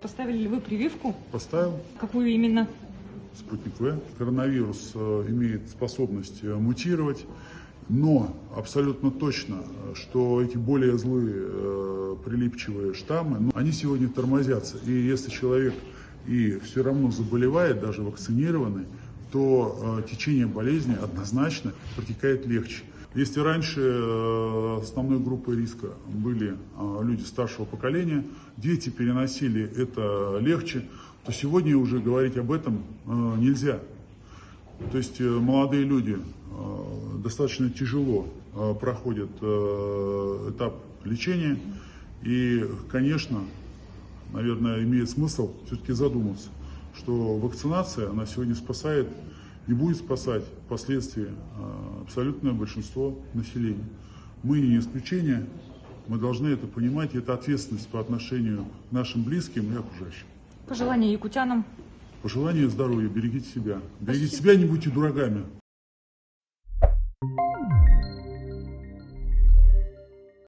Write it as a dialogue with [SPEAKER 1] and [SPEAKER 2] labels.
[SPEAKER 1] Поставили ли вы прививку?
[SPEAKER 2] Поставил
[SPEAKER 1] Какую именно?
[SPEAKER 2] спутник В. Коронавирус имеет способность мутировать, но абсолютно точно, что эти более злые прилипчивые штаммы, они сегодня тормозятся. И если человек и все равно заболевает, даже вакцинированный, то течение болезни однозначно протекает легче. Если раньше основной группой риска были люди старшего поколения, дети переносили это легче, то сегодня уже говорить об этом нельзя. То есть молодые люди достаточно тяжело проходят этап лечения, и, конечно, наверное, имеет смысл все-таки задуматься, что вакцинация, она сегодня спасает и будет спасать впоследствии абсолютное большинство населения. Мы не исключение, мы должны это понимать, и это ответственность по отношению к нашим близким и окружающим.
[SPEAKER 1] Пожелания якутянам.
[SPEAKER 2] Пожелание здоровья, берегите себя. Берегите себя, не будьте дураками.